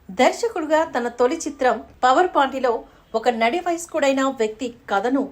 దర్శకుడుగా తన తొలి చిత్రం పవర్ పాంటిలో ఒక నడి వయస్కుడైన వ్యక్తి కథను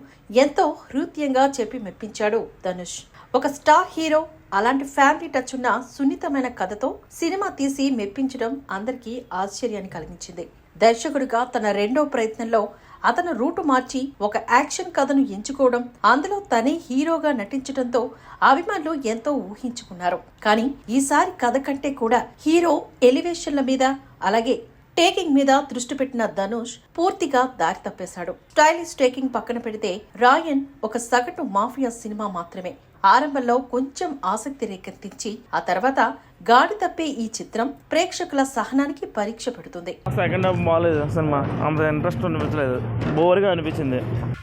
ఎంతో హృద్యంగా చెప్పి మెప్పించాడు ధనుష్. ఒక స్టార్ హీరో అలాంటి ఫ్యామిలీ టచ్ ఉన్న సున్నితమైన కథతో సినిమా తీసి మెప్పించడం అందరికీ ఆశ్చర్యాన్ని కలిగించింది. దర్శకుడిగా తన రెండో ప్రయత్నంలో అతను రూటు మార్చి ఒక యాక్షన్ కథను ఎంచుకోవడం, అందులో తనే హీరోగా నటించడంతో అభిమానులు ఎంతో ఊహించుకున్నారు. కానీ ఈసారి కథ కంటే కూడా హీరో ఎలివేషన్ల మీద అలాగే టేకింగ్ మీద దృష్టి పెట్టిన ధనుష్ పూర్తిగా దారి తప్పేశాడు. స్టైలిష్ టేకింగ్ పక్కన పెడితే రాయన్ ఒక సగటు మాఫియా సినిమా మాత్రమే. ఆరంభంలో కొంచెం ఆసక్తి రేకెత్తించి ఆ తర్వాత గాడి తప్పే ఈ చిత్రం ప్రేక్షకుల సహనానికి పరీక్ష పెడుతుంది. సెకండ్ హాఫ్ బాగాలేదు, సినిమా అంత ఇంట్రెస్ట్ అనిపించలేదు, బోర్గా అనిపించింది.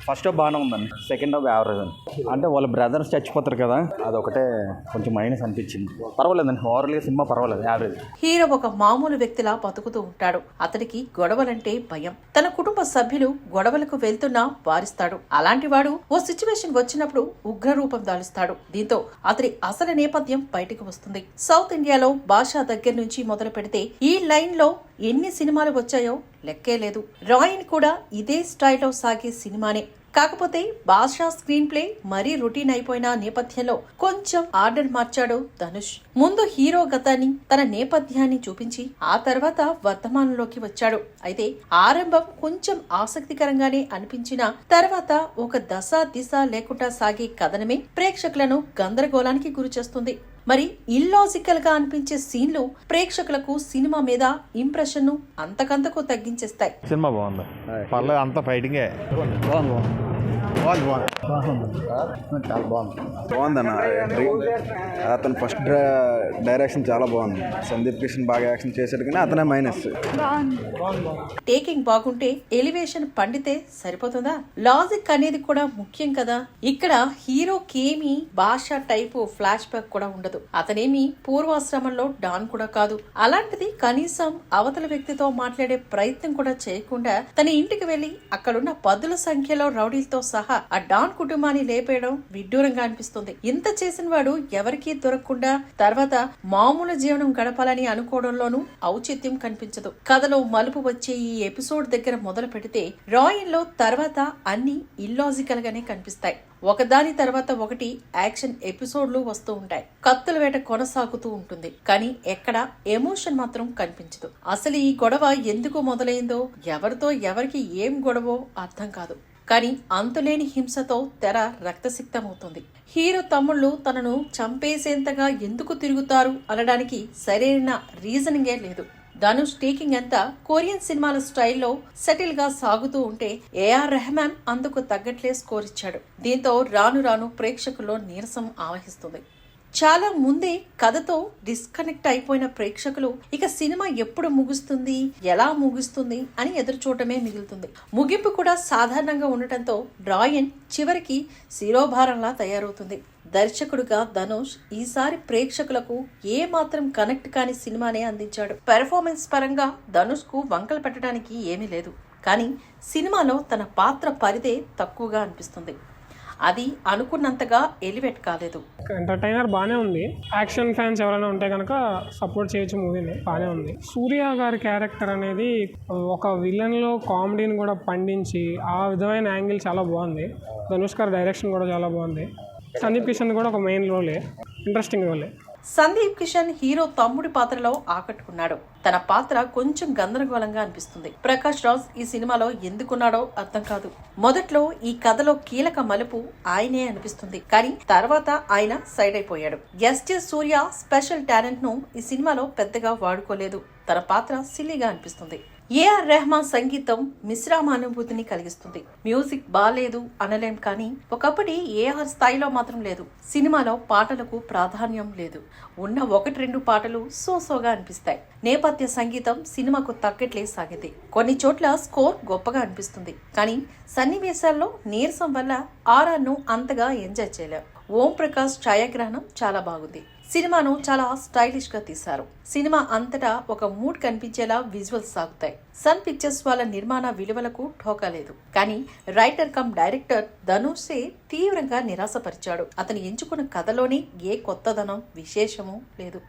ఫస్ట్ హాఫ్ బాగానే ఉందండి, సెకండ్ హాఫ్ యావరేజ్ అండి. అంటే వాళ్ళ బ్రదర్స్ చచ్చిపోతారు కదా, అదొకటే కొంచెం మైనస్ అనిపించింది. పర్వాలేదండి, ఓవరాల్గా సినిమా పర్వాలేదు, యావరేజ్. హీరో ఒక మామూలు వ్యక్తిలా బతుకుతూ ఉంటాడు. అతడికి గొడవలంటే భయం. తన కుటుంబ సభ్యులు గొడవలకు వెళ్తున్నా వారిస్తాడు. అలాంటి వాడు ఓ సిచ్యువేషన్ వచ్చినప్పుడు ఉగ్ర రూపం దాలుస్తాడు. దీంతో అతడి అసలు నేపథ్యం బయటకు వస్తుంది. సౌత్ ఇండియాలో భాష దగ్గర నుంచి మొదలు పెడితే ఈ లైన్ లో ఎన్ని సినిమాలు వచ్చాయో లెక్కే లేదు. రాయన్ కూడా ఇదే స్టైల్లో సాగే సినిమానే. కాకపోతే బాద్షా స్క్రీన్ ప్లే మరీ రొటీన్ అయిపోయిన నేపథ్యంలో కొంచెం ఆర్డర్ మార్చాడు ధనుష్. ముందు హీరో గతాన్ని, తన నేపథ్యాన్ని చూపించి ఆ తర్వాత వర్తమానంలోకి వచ్చాడు. అయితే ఆరంభం కొంచెం ఆసక్తికరంగానే అనిపించిన తర్వాత ఒక దశ దిశ లేకుండా సాగే కథనమే ప్రేక్షకులను గందరగోళానికి గురిచేస్తుంది. మరి ఇల్లాజికల్ గా అనిపించే సీన్లు ప్రేక్షకులకు సినిమా మీద ఇంప్రెషన్ ను అంతకంతకు తగ్గించేస్తాయి. సినిమా బాగుంది, పర్లేదు, అంత ఫైటింగే. చాలా బాగుందన్న. అతను ఫస్ట్ డైరెక్షన్ చాలా బాగుంది. సందీప్ కిషన్ బాగా యాక్షన్ చేశాడు, కానీ అతనే మైనస్. టేకింగ్ బాగుంటే ఎలివేషన్ పండితే సరిపోతుందా? లాజిక్ అనేది కూడా ముఖ్యం కదా. ఇక్కడ హీరోకేమీ భాష టైపు ఫ్లాష్ బ్యాక్ కూడా ఉండదు. అతనేమి పూర్వాశ్రమంలో డాన్ కూడా కాదు. అలాంటిది కనీసం అవతల వ్యక్తితో మాట్లాడే ప్రయత్నం కూడా చేయకుండా తన ఇంటికి వెళ్లి అక్కడున్న పదుల సంఖ్యలో రౌడీలతో సహా ఆ డాన్ కుటుంబాన్ని లేపేయడం విడ్డూరంగా అనిపిస్తుంది. ఇంత చేసిన వాడు ఎవరికీ దొరకకుండా తర్వాత మామూలు జీవనం గడపాలని అనుకోవడంలోనూ ఔచిత్యం కనిపించదు. కథలో మలుపు వచ్చే ఈ ఎపిసోడ్ దగ్గర మొదలు పెడితే రాయన్ లో తర్వాత అన్ని ఇల్లాజికల్ గానే కనిపిస్తాయి. ఒకదాని తర్వాత ఒకటి యాక్షన్ ఎపిసోడ్లు వస్తూ ఉంటాయి. కత్తుల వేట కొనసాగుతూ ఉంటుంది, కానీ ఎక్కడ ఎమోషన్ మాత్రం కనిపించదు. అసలు ఈ గొడవ ఎందుకు మొదలైందో, ఎవరితో ఎవరికి ఏం గొడవో అర్థం కాదు. కానీ అంతులేని హింసతో తెర రక్తసిక్తమవుతుంది. హీరో తమ్ముళ్ళు తనను చంపేసేంతగా ఎందుకు తిరుగుతారు అనడానికి సరైన రీజనింగే లేదు. ధనుష్ టేకింగ్ అంతా కొరియన్ సినిమాల స్టైల్లో సెటిల్ గా సాగుతూ ఉంటే ఏఆర్ రెహమాన్ అందుకు తగ్గట్లే స్కోర్ ఇచ్చాడు. దీంతో రాను రాను ప్రేక్షకుల్లో నీరసం ఆవహిస్తుంది. చాలా ముందే కథతో డిస్కనెక్ట్ అయిపోయిన ప్రేక్షకులు ఇక సినిమా ఎప్పుడు ముగుస్తుంది, ఎలా ముగుస్తుంది అని ఎదురు చూడటమే మిగులుతుంది. ముగింపు కూడా సాధారణంగా ఉండటంతో రాయన్ చివరికి శిరోభారంలా తయారవుతుంది. దర్శకుడుగా ధనుష్ ఈసారి ప్రేక్షకులకు ఏ మాత్రం కనెక్ట్ కాని సినిమానే అందించాడు. పెర్ఫార్మెన్స్ పరంగా ధనుష్ కు వంకలు పెట్టడానికి ఏమీ లేదు. కానీ సినిమాలో తన పాత్ర పరిధే తక్కువగా అనిపిస్తుంది. అది అనుకున్నంతగా ఎలివేట్ కాలేదు. ఎంటర్టైనర్ బాగానే ఉంది. యాక్షన్ ఫ్యాన్స్ ఎవరైనా ఉంటే కనుక సపోర్ట్ చేయొచ్చు మూవీని. బాగానే ఉంది. సూర్య గారి క్యారెక్టర్ అనేది ఒక విలన్లో కామెడీని కూడా పండించి ఆ విధమైన యాంగిల్ చాలా బాగుంది. ధనుష్ గారి డైరెక్షన్ కూడా చాలా బాగుంది. సందీప్ కిషన్ కూడా ఒక మెయిన్ రోలే, ఇంట్రెస్టింగ్ రోలే. సందీప్ కిషన్ హీరో తమ్ముడి పాత్రలో ఆకట్టుకున్నాడు. తన పాత్ర కొంచెం గందరగోళంగా అనిపిస్తుంది. ప్రకాష్ రాజ్ ఈ సినిమాలో ఎందుకున్నాడో అర్థం కాదు. మొదట్లో ఈ కథలో కీలక మలుపు ఆయనే అనిపిస్తుంది, కానీ తర్వాత ఆయన సైడ్ అయిపోయాడు. ఎస్జే సూర్య స్పెషల్ టాలెంట్ ను ఈ సినిమాలో పెద్దగా వాడుకోలేదు. తన పాత్ర సిల్లీగా అనిపిస్తుంది. ఏఆర్ రెహమాన్ సంగీతం మిశ్రమ అనుభూతిని కలిగిస్తుంది. మ్యూజిక్ బాలేదు అనలేం, కానీ ఒకప్పటి ఏఆర్ స్థాయిలో మాత్రం లేదు. సినిమాలో పాటలకు ప్రాధాన్యం లేదు. ఉన్న 1-2 పాటలు సోసోగా అనిపిస్తాయి. నేపథ్య సంగీతం సినిమాకు తగ్గట్లే సాగింది. కొన్ని చోట్ల స్కోర్ గొప్పగా అనిపిస్తుంది, కానీ సన్నివేశాల్లో నీరసం వల్ల ఆర్ఆర్ను అంతగా ఎంజాయ్ చేయలేం. ఓం ప్రకాష్ ఛాయాగ్రహణం చాలా బాగుంది. సినిమాను చాలా స్టైలిష్ గా తీశారు. సినిమా అంతటా ఒక మూడ్ కనిపించేలా విజువల్స్ సాగుతాయి. సన్ పిక్చర్స్ వాళ్ళ నిర్మాణ విలువలకు ఠోకా లేదు. కానీ రైటర్ కమ్ డైరెక్టర్ ధనుషే తీవ్రంగా నిరాశపరిచాడు. అతను ఎంచుకున్న కథలోని ఏ కొత్తదనం, విశేషము లేదు.